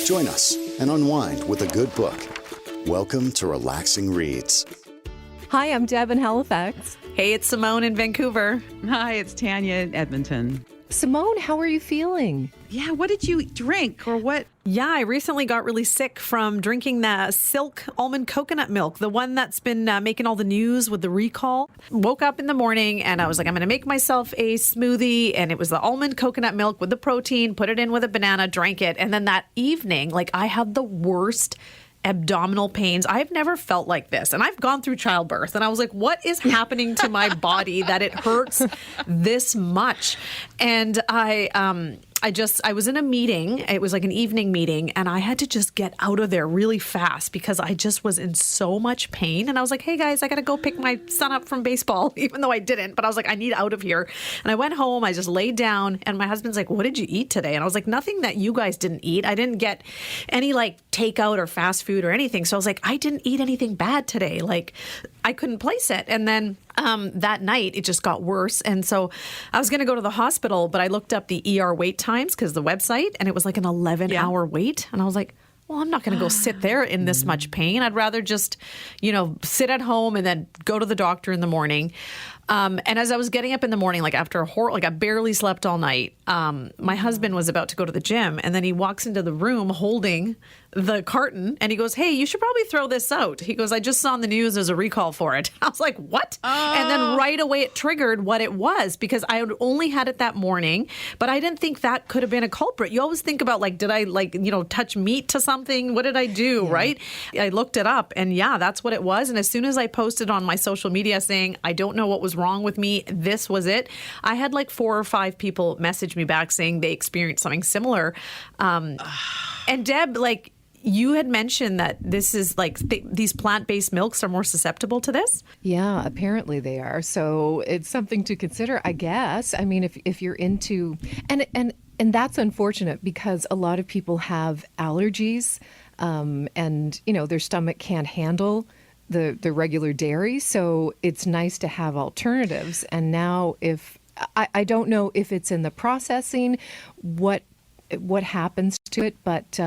Join us and unwind with a good book. Welcome to Relaxing Reads. Hi, I'm Deb in Halifax. Hey, it's Simone in Vancouver. Hi, it's Tanya in Edmonton. Simone, how are you feeling? Yeah, what did you drink or what? Yeah, I recently got really sick from drinking the Silk almond coconut milk, the one that's been making all the news with the recall. Woke up in the morning and I was like, I'm going to make myself a smoothie. And it was the almond coconut milk with the protein, put it in with a banana, drank it. And then that evening, I had the worst abdominal pains. I've never felt like this. And I've gone through childbirth and I was like, what is happening to my body that it hurts this much? And I was in a meeting. It was like an evening meeting and I had to just get out of there really fast because I just was in so much pain. And I was like, hey guys, I got to go pick my son up from baseball, even though I didn't. But I was like, I need out of here. And I went home. I just laid down and my husband's like, what did you eat today? And I was like, nothing that you guys didn't eat. I didn't get any takeout or fast food or anything. So I was like, I didn't eat anything bad today. I couldn't place it. And then that night, it just got worse. And so I was going to go to the hospital, but I looked up the ER wait times because the website, and it was like an 11-hour wait. And I was like, well, I'm not going to go sit there in this much pain. I'd rather just, sit at home and then go to the doctor in the morning. And as I was getting up in the morning, after I barely slept all night, my husband was about to go to the gym and then he walks into the room holding the carton and he goes, hey, you should probably throw this out. He goes, I just saw on the news there's a recall for it. I was like, what? And then right away it triggered what it was because I had only had it that morning, but I didn't think that could have been a culprit. You always think about did I touch meat to something? What did I do? Yeah. Right? I looked it up and yeah, that's what it was. And as soon as I posted on my social media saying, I don't know what was wrong with me, this was it. I had 4 or 5 people message me back saying they experienced something similar. And Deb, you had mentioned that this is these plant-based milks are more susceptible to this. Yeah, apparently they are. So it's something to consider, I guess. I mean, if you're into, and that's unfortunate because a lot of people have allergies, and their stomach can't handle the regular dairy. So it's nice to have alternatives. And now if I don't know if it's in the processing, what happens to it, but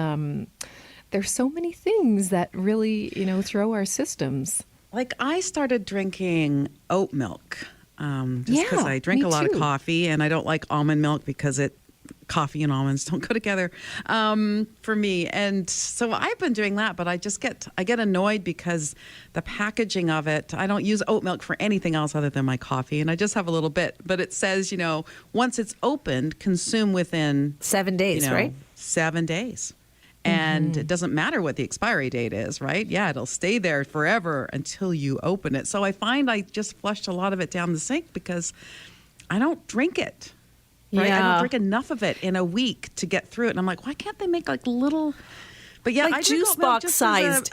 there's so many things that really, throw our systems. I started drinking oat milk just because I drink a lot of coffee and I don't like almond milk because coffee and almonds don't go together for me. And so I've been doing that, but I get annoyed because the packaging of it, I don't use oat milk for anything else other than my coffee. And I just have a little bit, but it says, once it's opened, consume within 7 days, right? 7 days. And it doesn't matter what the expiry date is, right? Yeah, it'll stay there forever until you open it. So I find I just flushed a lot of it down the sink because I don't drink it. Right? Yeah. I don't drink enough of it in a week to get through it. And I'm like, why can't they make little... But yeah, I juice box sized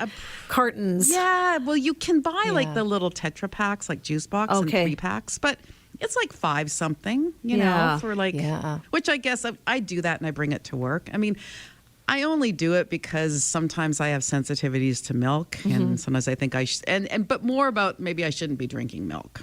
cartons. Yeah, well, you can buy the little Tetra packs, juice box and 3-packs. But it's 5 something, you know, for which I guess I do that and I bring it to work. I mean... I only do it because sometimes I have sensitivities to milk, and sometimes I think but more about maybe I shouldn't be drinking milk,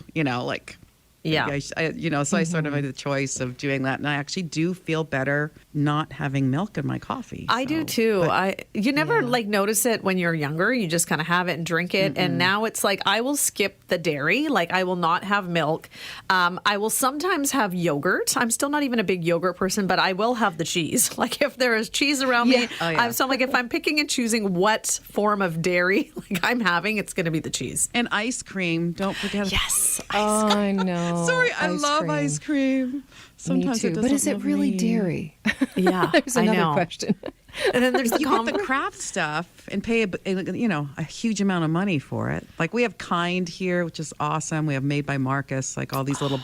Yeah. So I sort of made the choice of doing that. And I actually do feel better not having milk in my coffee. I do too. You never notice it when you're younger. You just kind of have it and drink it. And now it's I will skip the dairy. I will not have milk. I will sometimes have yogurt. I'm still not even a big yogurt person, but I will have the cheese. If there is cheese around me, so if I'm picking and choosing what form of dairy I'm having, it's going to be the cheese. And ice cream. Don't forget. Yes. Oh, I know. Sorry, I love ice cream. Sometimes me too. But is it really dairy? Yeah, there's another question. And then there's you get the craft stuff and pay a huge amount of money for it. We have Kind here, which is awesome. We have Made by Marcus, all these little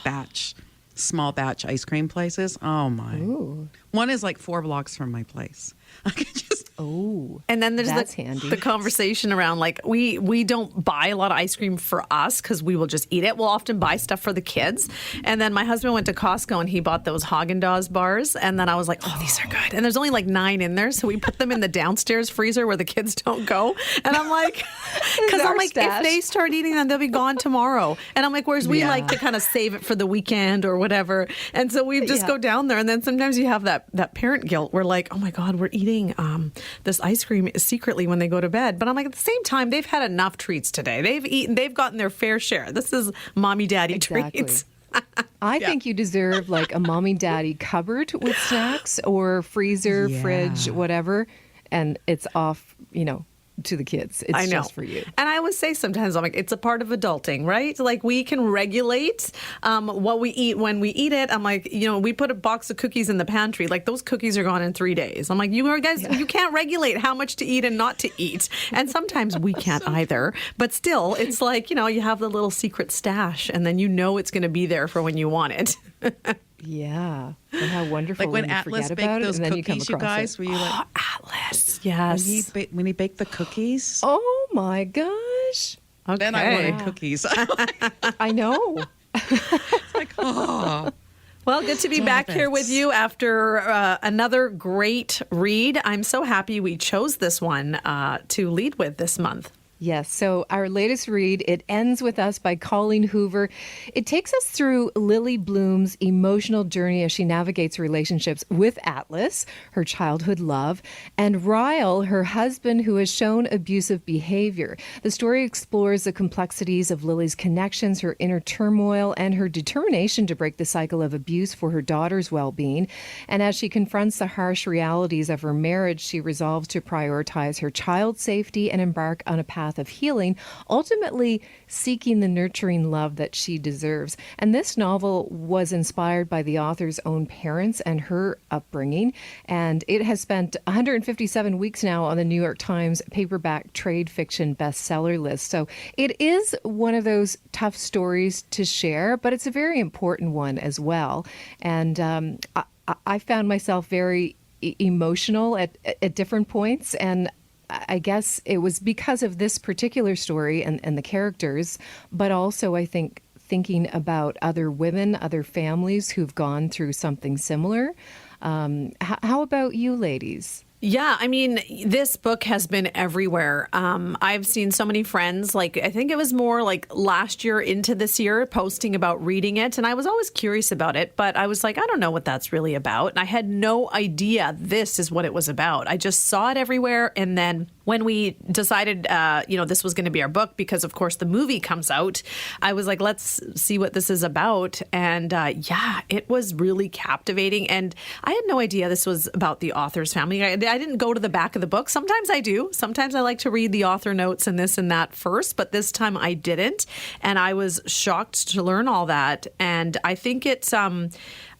small batch ice cream places. Oh my! Ooh. One is 4 blocks from my place. I can just and then there's the conversation around we don't buy a lot of ice cream for us because we will just eat it. We'll often buy stuff for the kids. And then my husband went to Costco and he bought those Haagen-Dazs bars. And then I was like, oh, these are good. And there's only 9 in there, so we put them in the downstairs freezer where the kids don't go. And I'm like, because if they start eating them, they'll be gone tomorrow. And I'm like, whereas we like to kind of save it for the weekend or whatever. And so we just go down there. And then sometimes you have that parent guilt. We're like, oh my God, we're eating this ice cream secretly when they go to bed. But I'm like, at the same time, they've had enough treats today. They've gotten their fair share. This is mommy daddy treats. I think you deserve like a mommy daddy cupboard with snacks or freezer, fridge, whatever. And it's off, to the kids. It's just for you. And I always say sometimes, I'm like, it's a part of adulting, right? Like we can regulate what we eat when we eat it. I'm like, we put a box of cookies in the pantry. Like those cookies are gone in 3 days. I'm like, you guys, you can't regulate how much to eat and not to eat. And sometimes we can't either. But still, it's like, you have the little secret stash and then it's going to be there for when you want it. Yeah. And how wonderful. Like when Atlas baked those cookies, you guys, were you like, Atlas, yes. When he baked the cookies? Oh my gosh. Okay. Then I wanted cookies. I know. It's like, oh. Well, good to be back here with you after another great read. I'm so happy we chose this one to lead with this month. Yes. So our latest read, It Ends With Us by Colleen Hoover. It takes us through Lily Bloom's emotional journey as she navigates relationships with Atlas, her childhood love, and Ryle, her husband, who has shown abusive behavior. The story explores the complexities of Lily's connections, her inner turmoil, and her determination to break the cycle of abuse for her daughter's well-being. And as she confronts the harsh realities of her marriage, she resolves to prioritize her child's safety and embark on a path of healing, ultimately seeking the nurturing love that she deserves. And this novel was inspired by the author's own parents and her upbringing. And it has spent 157 weeks now on the New York Times paperback trade fiction bestseller list. So it is one of those tough stories to share, but it's a very important one as well. And I found myself very emotional at different points. And I guess it was because of this particular story and the characters, but also I think thinking about other women, other families who've gone through something similar. How about you ladies? Yeah, I mean, this book has been everywhere. I've seen so many friends, like I think it was more like last year into this year, posting about reading it. And I was always curious about it, but I was like, I don't know what that's really about. And I had no idea this is what it was about. I just saw it everywhere. And then when we decided, this was going to be our book, because of course the movie comes out, I was like, let's see what this is about. And it was really captivating. And I had no idea this was about the author's family. I didn't go to the back of the book. Sometimes I do. Sometimes I like to read the author notes and this and that first, but this time I didn't. And I was shocked to learn all that. And I think it's an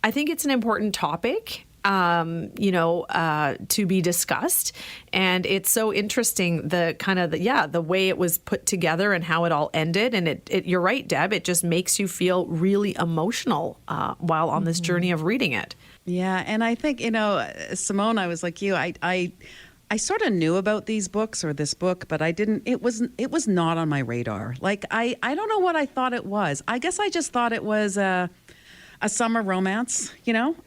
important topic. To be discussed. And it's so interesting, the way it was put together and how it all ended. And it you're right, Deb, it just makes you feel really emotional while on this journey of reading it. Yeah. And I think, Simone, I was like you, I sort of knew about these books or this book, but I didn't, it was not on my radar. Like, I don't know what I thought it was. I guess I just thought it was a summer romance,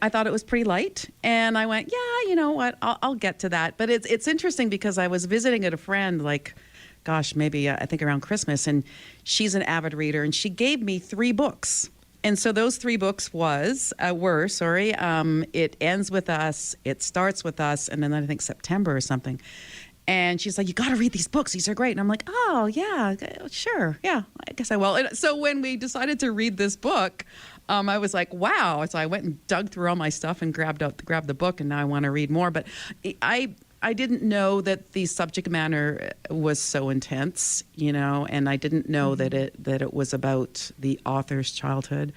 I thought it was pretty light. And I went, yeah, you know what, I'll get to that. But it's interesting because I was visiting at a friend, like, gosh, maybe I think around Christmas. And she's an avid reader and she gave me 3 books. And so those 3 books were It Ends With Us, It Starts With Us, and then I think September or something. And she's like, you got to read these books. These are great. And I'm like, oh, yeah, sure. Yeah, I guess I will. And so when we decided to read this book, I was like, wow. So I went and dug through all my stuff and grabbed the book, and now I want to read more. But I didn't know that the subject matter was so intense, and I didn't know that it was about the author's childhood.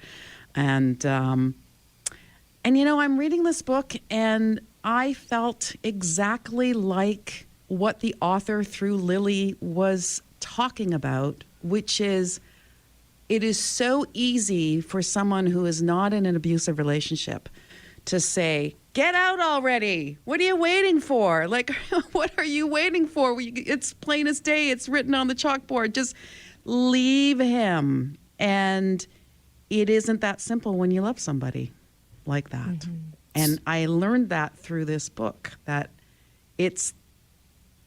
And I'm reading this book, and I felt exactly like what the author through Lily was talking about, which is, it is so easy for someone who is not in an abusive relationship to say, get out already. What are you waiting for? Like, what are you waiting for? It's plain as day. It's written on the chalkboard. Just leave him. And it isn't that simple when you love somebody like that. Mm-hmm. And I learned that through this book, that it's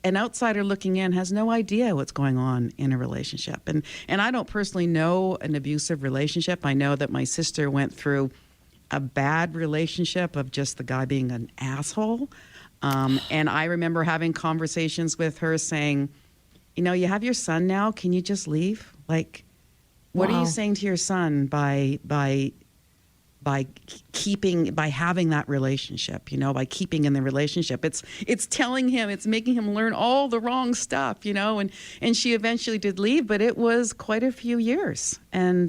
an outsider looking in has no idea what's going on in a relationship. And I don't personally know an abusive relationship. I know that my sister went through a bad relationship of just the guy being an asshole. And I remember having conversations with her saying, you know, you have your son now. Can you just leave? Like, what are you saying to your son by having that relationship, you know, by keeping in the relationship? It's telling him, it's making him learn all the wrong stuff, you know, and she eventually did leave, but it was quite a few years. And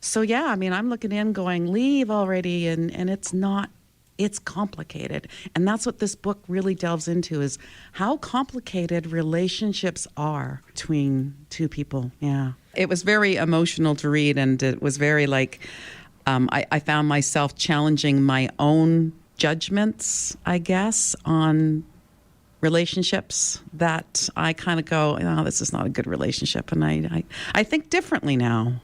so, yeah, I mean, I'm looking in going, leave already. And it's complicated. And that's what this book really delves into, is how complicated relationships are between two people. Yeah. It was very emotional to read, and it was very I found myself challenging my own judgments, I guess, on relationships that I kind of go, oh, this is not a good relationship. And I think differently now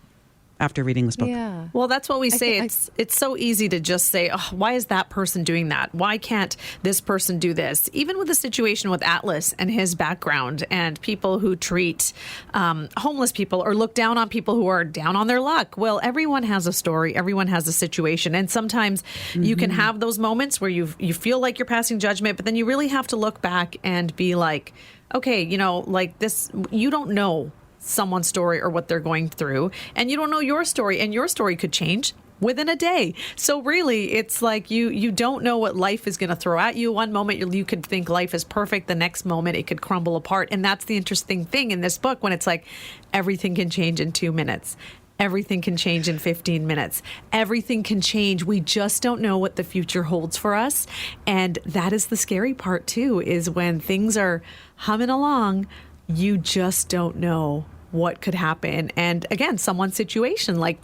after reading this book. Yeah. Well, that's what we say. It's so easy to just say, oh, why is that person doing that? Why can't this person do this? Even with the situation with Atlas and his background, and people who treat homeless people or look down on people who are down on their luck. Well, everyone has a story. Everyone has a situation. And sometimes you can have those moments where you feel like you're passing judgment, but then you really have to look back and be like, okay, you know, like this, you don't know someone's story or what they're going through, and you don't know your story, and your story could change within a day. So really, it's like you don't know what life is going to throw at you. One moment you could think life is perfect, the next moment it could crumble apart. And that's the interesting thing in this book, when it's like everything can change in 2 minutes. Everything can change in 15 minutes. Everything can change. We just don't know what the future holds for us. And that is the scary part too, is when things are humming along, you just don't know what could happen. And again, someone's situation, like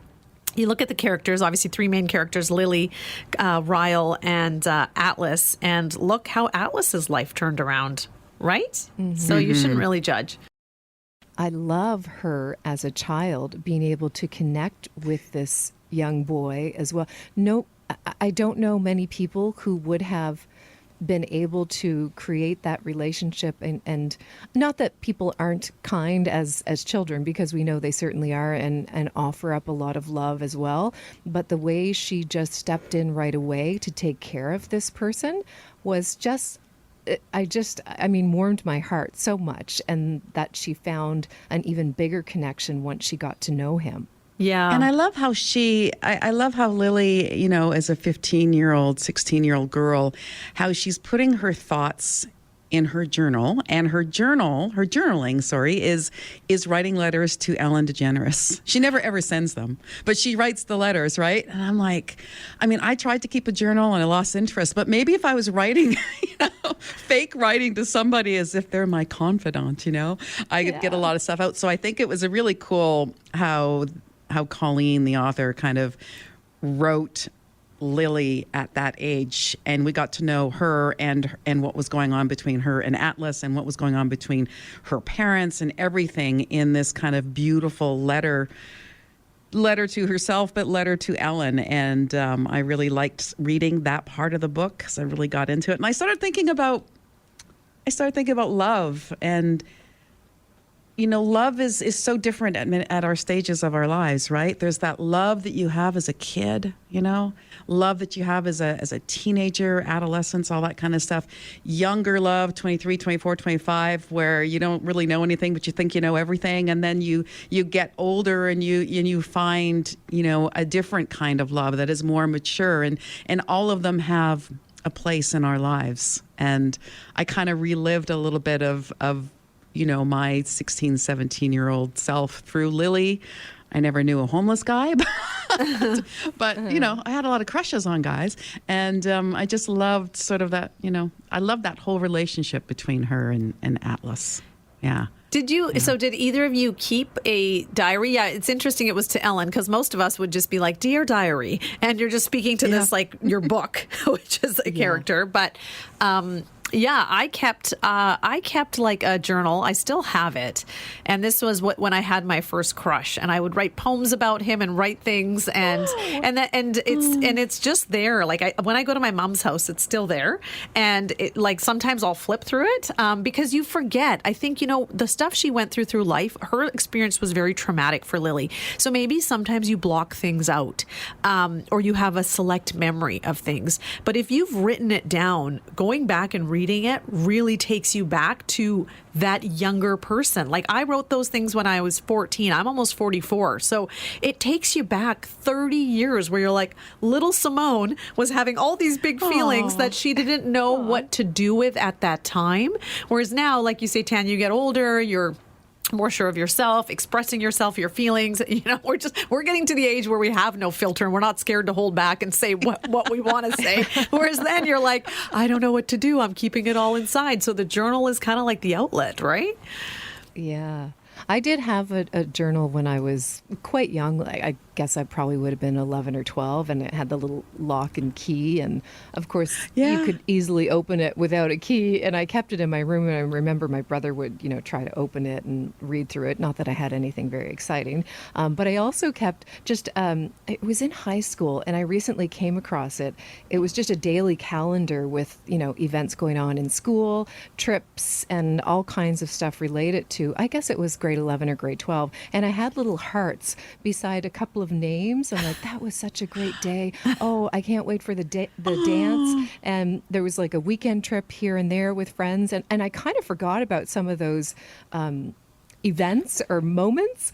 you look at the characters, obviously 3 main characters, Lily, Ryle, and Atlas, and look how Atlas's life turned around, right? Mm-hmm. So you shouldn't really judge. I love her as a child being able to connect with this young boy as well. No, I don't know many people who would have been able to create that relationship, and not that people aren't kind as children, because we know they certainly are, and offer up a lot of love as well. But the way she just stepped in right away to take care of this person was just, warmed my heart so much, and that she found an even bigger connection once she got to know him. Yeah. And I love how I love how Lily, you know, as a 15-year-old, 16-year-old girl, how she's putting her thoughts in her journal, and her journaling, is writing letters to Ellen DeGeneres. She never ever sends them, but she writes the letters, right? And I'm like, I mean, I tried to keep a journal and I lost interest, but maybe if I was writing, fake writing to somebody as if they're my confidant, you know, I could get a lot of stuff out. So I think it was a really cool how Colleen, the author, kind of wrote Lily at that age, and we got to know her and what was going on between her and Atlas, and what was going on between her parents, and everything in this kind of beautiful letter to herself, but letter to Ellen. And I really liked reading that part of the book, because I really got into it, and I started thinking about love. And you know, love is so different at our stages of our lives, right? There's that love that you have as a kid, you know, love that you have as a teenager, adolescence, all that kind of stuff. Younger love, 23, 24, 25, where you don't really know anything, but you think you know everything. And then you get older, and you find, you know, a different kind of love that is more mature, and all of them have a place in our lives. And I kind of relived a little bit of you know, my 16, 17-year-old self through Lily. I never knew a homeless guy, but you know, I had a lot of crushes on guys. And I just loved sort of that, you know, I loved that whole relationship between her and Atlas. Yeah. Did either of you keep a diary? Yeah, it's interesting it was to Ellen, because most of us would just be like, Dear Diary, and you're just speaking to this like your book, which is a character. But Yeah, I kept like a journal. I still have it, and this was when I had my first crush, and I would write poems about him and write things, and it's just there. Like when I go to my mom's house, it's still there, and like sometimes I'll flip through it because you forget. I think the stuff she went through life. Her experience was very traumatic for Lily, so maybe sometimes you block things out, or you have a select memory of things. But if you've written it down, going back and reading it really takes you back to that younger person. Like I wrote those things when I was 14. I'm almost 44. So it takes you back 30 years where you're like, little Simone was having all these big feelings that she didn't know what to do with at that time. Whereas now, like you say, Tanya, you get older, you're more sure of yourself, expressing yourself, your feelings. We're getting to the age where we have no filter and we're not scared to hold back and say what we want to say. Whereas then you're like, I don't know what to do. I'm keeping it all inside. So the journal is kind of like the outlet, right? Yeah. I did have a journal when I was quite young. I guess I probably would have been 11 or 12, and it had the little lock and key. And of course, you could easily open it without a key. And I kept it in my room. And I remember my brother would, try to open it and read through it. Not that I had anything very exciting. But I also kept it was in high school, and I recently came across it. It was just a daily calendar with, events going on in school, trips, and all kinds of stuff related to, I guess it was grade 11 or grade 12. And I had little hearts beside a couple of names. I'm like, that was such a great day. Oh, I can't wait for the dance. And there was like a weekend trip here and there with friends. And I kind of forgot about some of those events or moments.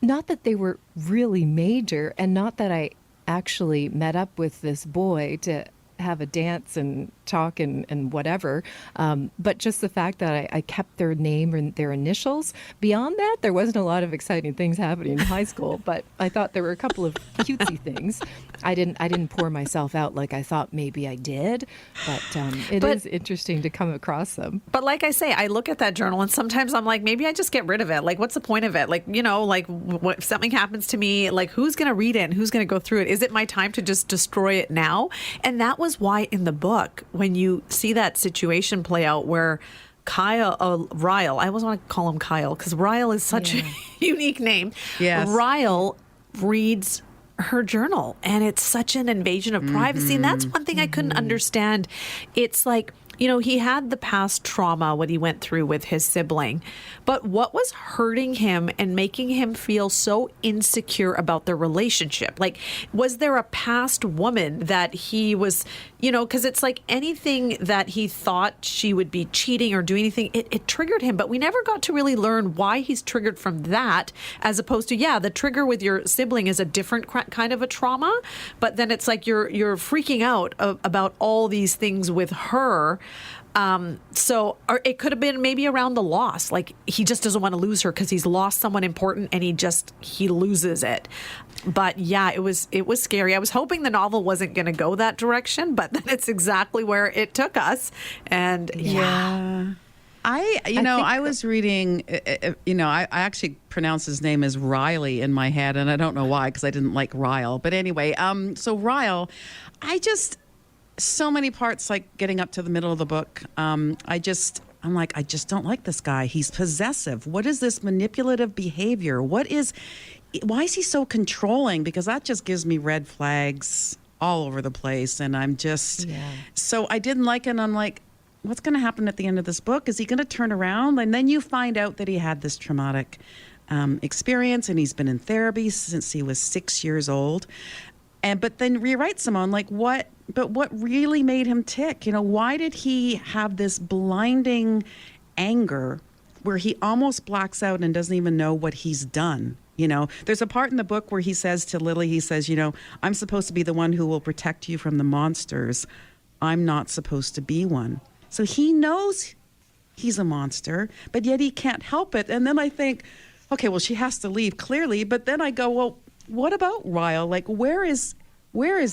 Not that they were really major, and not that I actually met up with this boy to have a dance and talk and whatever. But just the fact that I kept their name and their initials. Beyond that, there wasn't a lot of exciting things happening in high school, but I thought there were a couple of cutesy things. I didn't pour myself out like I thought maybe I did, but it is interesting to come across them. But like I say, I look at that journal and sometimes I'm like, maybe I just get rid of it. Like, what's the point of it? Like, what if something happens to me, like who's going to read it and who's going to go through it? Is it my time to just destroy it now? And that was why in the book, when you see that situation play out where Ryle, I always want to call him Kyle because Ryle is such a unique name. Yes. Ryle reads her journal, and it's such an invasion of privacy. And that's one thing I couldn't understand. It's like, he had the past trauma, what he went through with his sibling, but what was hurting him and making him feel so insecure about their relationship? Like, was there a past woman that he was, because it's like anything that he thought she would be cheating or doing anything, it triggered him. But we never got to really learn why he's triggered from that, as opposed to, the trigger with your sibling is a different kind of a trauma. But then it's like you're freaking out about all these things with her. So it could have been maybe around the loss. Like he just doesn't want to lose her because he's lost someone important and he loses it. But it was scary. I was hoping the novel wasn't going to go that direction, but then it's exactly where it took us. And I was reading, I actually pronounced his name as Riley in my head, and I don't know why, because I didn't like Ryle. But anyway, so Ryle, so many parts, like getting up to the middle of the book, I'm like, I just don't like this guy. He's possessive. What is this manipulative behavior? Why is he so controlling? Because that just gives me red flags all over the place. And I'm just, so I didn't like it. And I'm like, what's going to happen at the end of this book? Is he going to turn around? And then you find out that he had this traumatic experience, and he's been in therapy since he was 6 years old. But then rewrite Simone, like what really made him tick? Why did he have this blinding anger where he almost blacks out and doesn't even know what he's done? There's a part in the book where he says to Lily, he says, I'm supposed to be the one who will protect you from the monsters. I'm not supposed to be one. So he knows he's a monster, but yet he can't help it. And then I think, okay, well, she has to leave clearly. But then I go, well, what about Ryle? Like, where is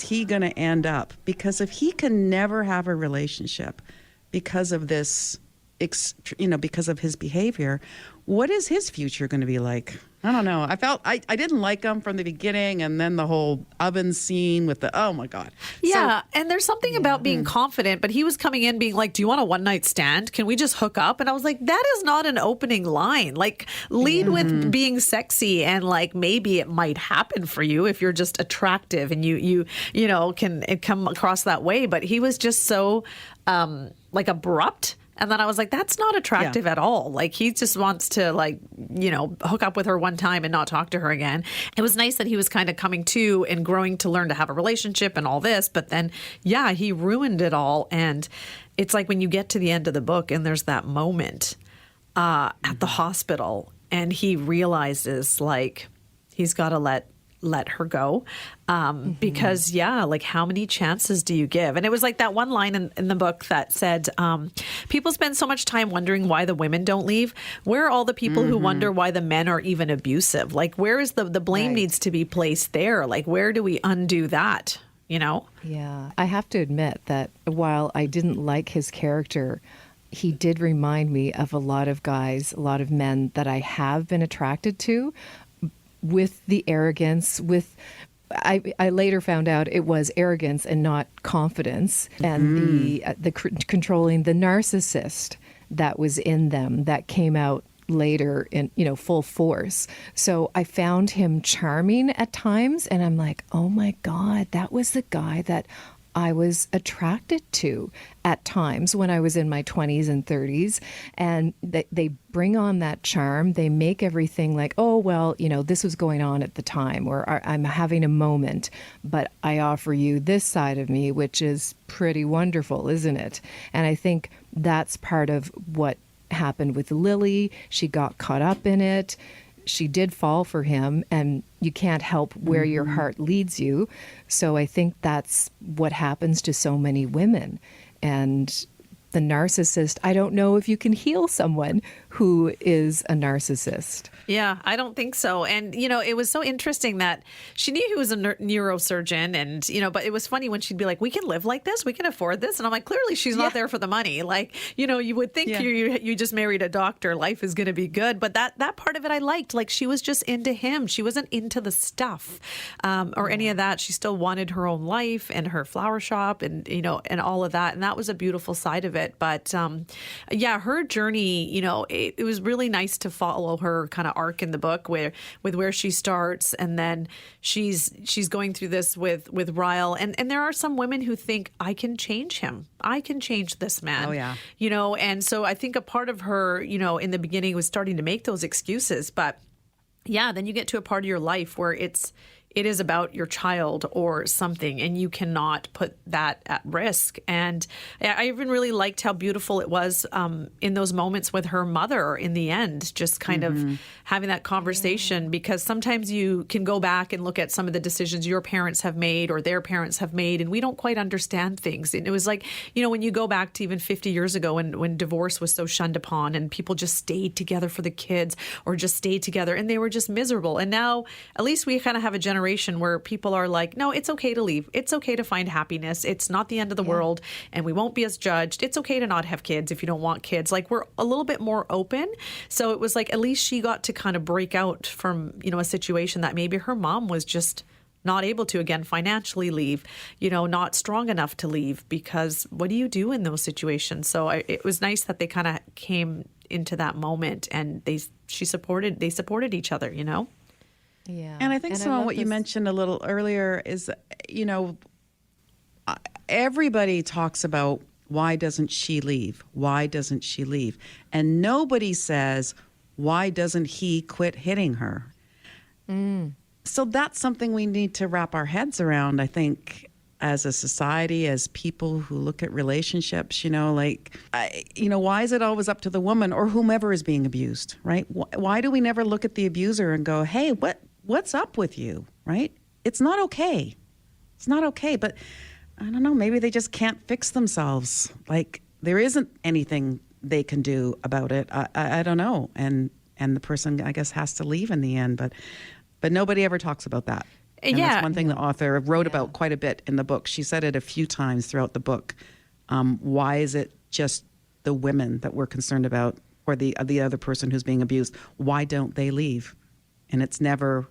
he going to end up? Because if he can never have a relationship because of this because of his behavior. What is his future going to be like? I don't know. I didn't like him from the beginning, and then the whole oven scene with oh my God. Yeah, and there's something about being confident, but he was coming in being like, do you want a one-night stand? Can we just hook up? And I was like, that is not an opening line. Like, lead with being sexy, and like maybe it might happen for you if you're just attractive and you can come across that way. But he was just so like abrupt. And then I was like, that's not attractive at all. Like, he just wants to, like, hook up with her one time and not talk to her again. It was nice that he was kind of coming to and growing to learn to have a relationship and all this. But then, he ruined it all. And it's like when you get to the end of the book and there's that moment at the hospital and he realizes, like, he's got to let her go because like, how many chances do you give? And it was like that one line in the book that said, people spend so much time wondering why the women don't leave. Where are all the people who wonder why the men are even abusive? Like, where is the blame needs to be placed there? Like, where do we undo that? Yeah, I have to admit that while I didn't like his character, he did remind me of a lot of guys, a lot of men that I have been attracted to, with the arrogance, I later found out it was arrogance and not confidence, and the controlling, the narcissist that was in them that came out later in full force. So I found him charming at times, and I'm like, oh my God, that was the guy that I was attracted to at times when I was in my 20s and 30s. And they bring on that charm. They make everything like, oh, well, this was going on at the time, or I'm having a moment, but I offer you this side of me, which is pretty wonderful, isn't it? And I think that's part of what happened with Lily. She got caught up in it. She did fall for him, and you can't help where your heart leads you. So I think that's what happens to so many women. And the narcissist, I don't know if you can heal someone who is a narcissist. Yeah, I don't think so. And, it was so interesting that she knew he was a neurosurgeon. And, but it was funny when she'd be like, we can live like this. We can afford this. And I'm like, clearly she's not there for the money. Like, you would think you just married a doctor. Life is going to be good. But that part of it I liked. Like, she was just into him. She wasn't into the stuff or any of that. She still wanted her own life and her flower shop and, and all of that. And that was a beautiful side of it. But her journey, it was really nice to follow her kind of arc in the book with where she starts, and then she's going through this with Ryle, and there are some women who think, I can change him, I can change this man. Oh yeah, and so I think a part of her, in the beginning was starting to make those excuses, but then you get to a part of your life where it is about your child or something, and you cannot put that at risk. And I even really liked how beautiful it was in those moments with her mother in the end, just kind of having that conversation, because sometimes you can go back and look at some of the decisions your parents have made or their parents have made, and we don't quite understand things. And it was like, when you go back to even 50 years ago when divorce was so shunned upon and people just stayed together for the kids or just stayed together and they were just miserable. And now at least we kind of have a generation where people are like, no, it's okay to leave. It's okay to find happiness. It's not the end of the world, and we won't be as judged. It's okay to not have kids if you don't want kids. Like, we're a little bit more open. So it was like, at least she got to kind of break out from, a situation that maybe her mom was just not able to, again, financially leave, not strong enough to leave, because what do you do in those situations? So it was nice that they kind of came into that moment and they supported each other, Yeah. And I think, Simone, what you mentioned a little earlier is, everybody talks about, why doesn't she leave? Why doesn't she leave? And nobody says, why doesn't he quit hitting her? So that's something we need to wrap our heads around, I think, as a society, as people who look at relationships, why is it always up to the woman or whomever is being abused, right? Why do we never look at the abuser and go, hey, what's up with you, right? It's not okay. It's not okay. But I don't know, maybe they just can't fix themselves. Like, there isn't anything they can do about it. I don't know. And the person, I guess, has to leave in the end. But nobody ever talks about that. And that's one thing the author wrote about quite a bit in the book. She said it a few times throughout the book. Why is it just the women that we're concerned about, or the other person who's being abused, why don't they leave? And it's never,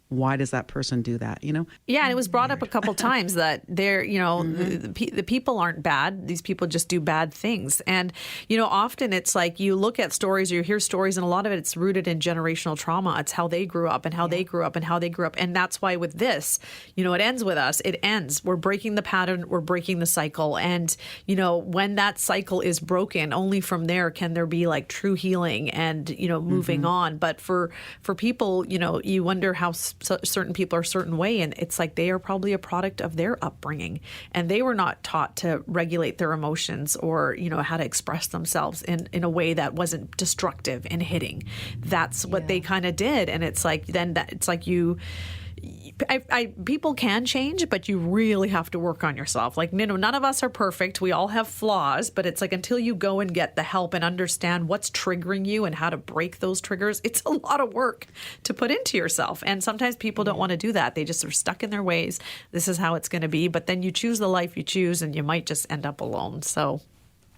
why does that person do that? Yeah, and it was brought up a couple times that they're, the people aren't bad. These people just do bad things. And, often it's like you look at stories or you hear stories, and a lot of it's rooted in generational trauma. It's how they grew up and how they grew up and how they grew up. And that's why with this, it ends with us. It ends. We're breaking the pattern. We're breaking the cycle. And, when that cycle is broken, only from there can there be like true healing and, moving on. But for people, you wonder how certain people are a certain way, and it's like they are probably a product of their upbringing, and they were not taught to regulate their emotions or how to express themselves in a way that wasn't destructive and hitting. That's what they kind of did, and it's like then that it's like people can change, but you really have to work on yourself. Like, none of us are perfect. We all have flaws, but it's like until you go and get the help and understand what's triggering you and how to break those triggers, it's a lot of work to put into yourself. And sometimes people don't want to do that. They just are stuck in their ways. This is how it's going to be. But then you choose the life you choose, and you might just end up alone. So,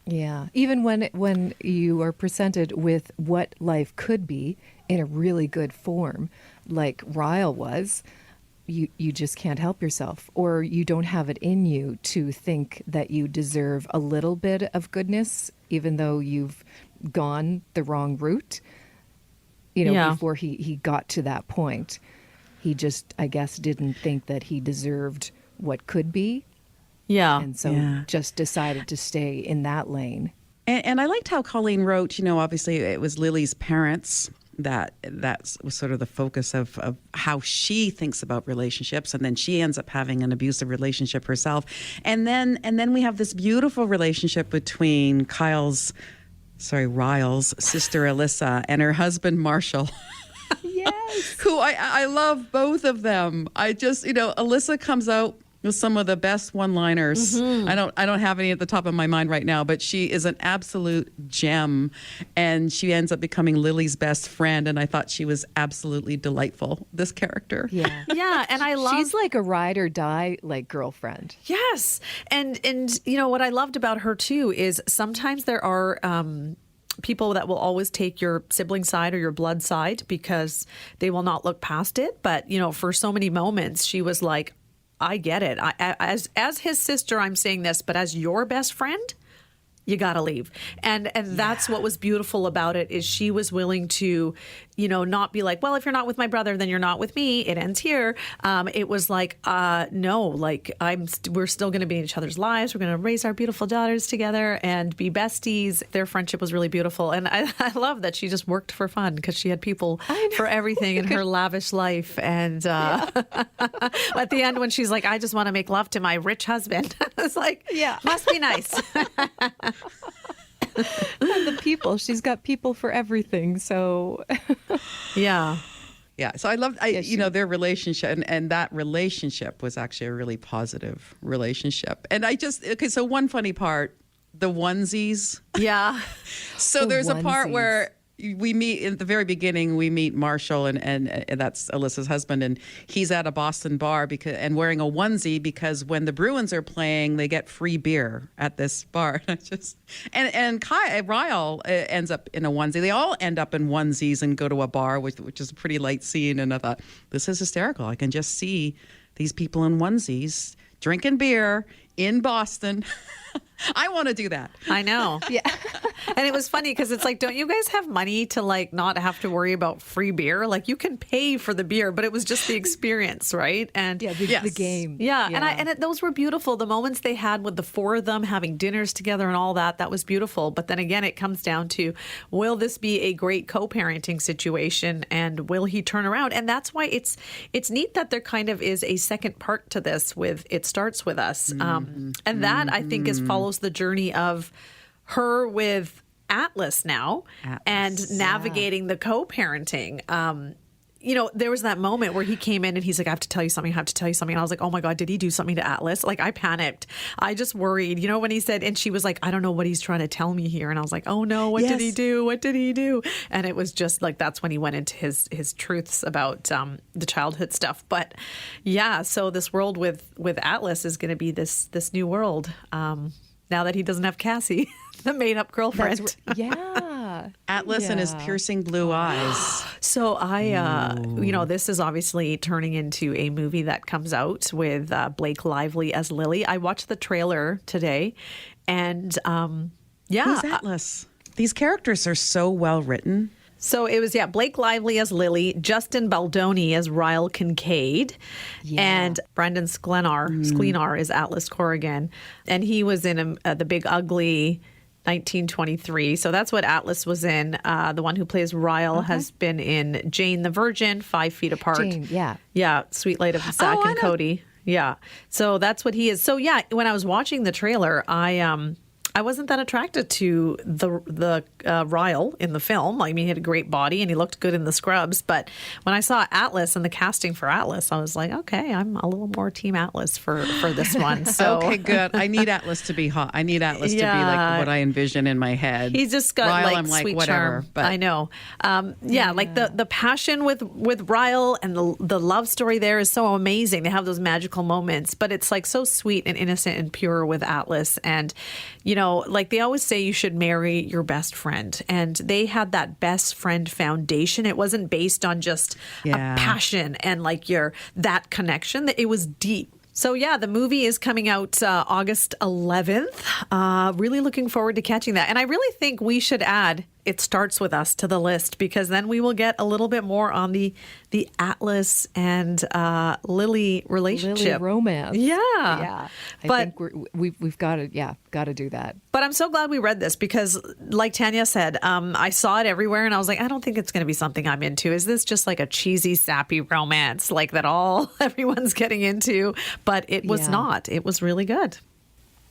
yeah, even when you are presented with what life could be in a really good form, like Ryle was, you just can't help yourself, or you don't have it in you to think that you deserve a little bit of goodness, even though you've gone the wrong route. Before he got to that point, he just, I guess, didn't think that he deserved what could be. Yeah. And so just decided to stay in that lane. And I liked how Colleen wrote, obviously it was Lily's parents that was sort of the focus of how she thinks about relationships, and then she ends up having an abusive relationship herself, and then we have this beautiful relationship between Ryle's sister Alyssa and her husband Marshall. Yes. Who I love both of them. I just Alyssa comes out with some of the best one-liners. I don't have any at the top of my mind right now, but she is an absolute gem, and she ends up becoming Lily's best friend. And I thought she was absolutely delightful, this character. Yeah, yeah, and I love she's like a ride or die like girlfriend. Yes, and what I loved about her too is sometimes there are people that will always take your sibling side or your blood side because they will not look past it. But for so many moments, she was like, I get it. As his sister, I'm saying this, but as your best friend, you got to leave. And that's what was beautiful about it, is she was willing to, not be like, well, if you're not with my brother, then you're not with me. It ends here. It was like, no, like we're still going to be in each other's lives. We're going to raise our beautiful daughters together and be besties. Their friendship was really beautiful. And I love that she just worked for fun because she had people for everything in her lavish life. And at the end, when she's like, I just want to make love to my rich husband, it's like, must be nice. And the people, she's got people for everything. So yeah. So I loved, their relationship, and that relationship was actually a really positive relationship. And so one funny part, the onesies. Yeah. So there's a part where we meet in the very beginning. We meet Marshall, and that's Alyssa's husband, and he's at a Boston bar and wearing a onesie because when the Bruins are playing, they get free beer at this bar. And Ryle ends up in a onesie. They all end up in onesies and go to a bar, which is a pretty light scene. And I thought, this is hysterical. I can just see these people in onesies drinking beer in Boston. I want to do that. I know. Yeah. And it was funny because it's like, don't you guys have money to like not have to worry about free beer? Like you can pay for the beer, but it was just the experience, right? And the game. Yeah. And those were beautiful. The moments they had with the four of them having dinners together and all that was beautiful. But then again, it comes down to, will this be a great co-parenting situation, and will he turn around? And that's why it's neat that there kind of is a second part to this with It Starts With Us. And that I think follows the journey of her with Atlas now and navigating the co-parenting. There was that moment where he came in and he's like, I have to tell you something. And I was like, oh my God, did he do something to Atlas? Like I panicked. I just worried, when he said, and she was like, I don't know what he's trying to tell me here. And I was like, oh no, what did he do? What did he do? And it was just like, that's when he went into his truths about the childhood stuff. But yeah, so this world with Atlas is going to be this new world. Now that he doesn't have Cassie, The made-up girlfriend. Yeah. Atlas and his piercing blue eyes. So this is obviously turning into a movie that comes out with Blake Lively as Lily. I watched the trailer today, and Who's Atlas? These characters are so well written. So it was, Blake Lively as Lily, Justin Baldoni as Ryle Kincaid, and Brandon Sklenar is Atlas Corrigan. And he was in The Big Ugly 1923. So that's what Atlas was in. The one who plays Ryle has been in Jane the Virgin, 5 Feet Apart. Jane, yeah. Yeah, Sweet Light of Zach and Cody. Yeah. So that's what he is. So when I was watching the trailer, I wasn't that attracted to the Ryle in the film. I mean, he had a great body and he looked good in the scrubs. But when I saw Atlas and the casting for Atlas, I was like, okay, I'm a little more Team Atlas for this one. So okay, good. I need Atlas to be hot. I need Atlas to be like what I envision in my head. He's just got Ryle, like I'm sweet whatever, charm. but I know. Like the passion with Ryle and the love story there is so amazing. They have those magical moments, but it's like so sweet and innocent and pure with Atlas. And like they always say, you should marry your best friend. And they had that best friend foundation. It wasn't based on just a passion and like that connection. It was deep. So the movie is coming out August 11th. Really looking forward to catching that. And I really think we should add It Starts With Us to the list, because then we will get a little bit more on the Atlas and Lily relationship. Lily romance. Yeah. I think we've got to do that. But I'm so glad we read this because, like Tanya said, I saw it everywhere and I was like, I don't think it's going to be something I'm into. Is this just like a cheesy, sappy romance like that everyone's getting into? But it was not. It was really good.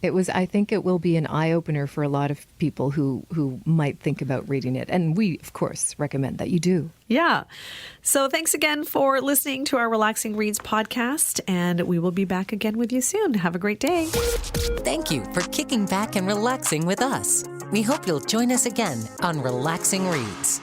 I think it will be an eye-opener for a lot of people who might think about reading it. And we, of course, recommend that you do. Yeah. So thanks again for listening to our Relaxing Reads podcast, and we will be back again with you soon. Have a great day. Thank you for kicking back and relaxing with us. We hope you'll join us again on Relaxing Reads.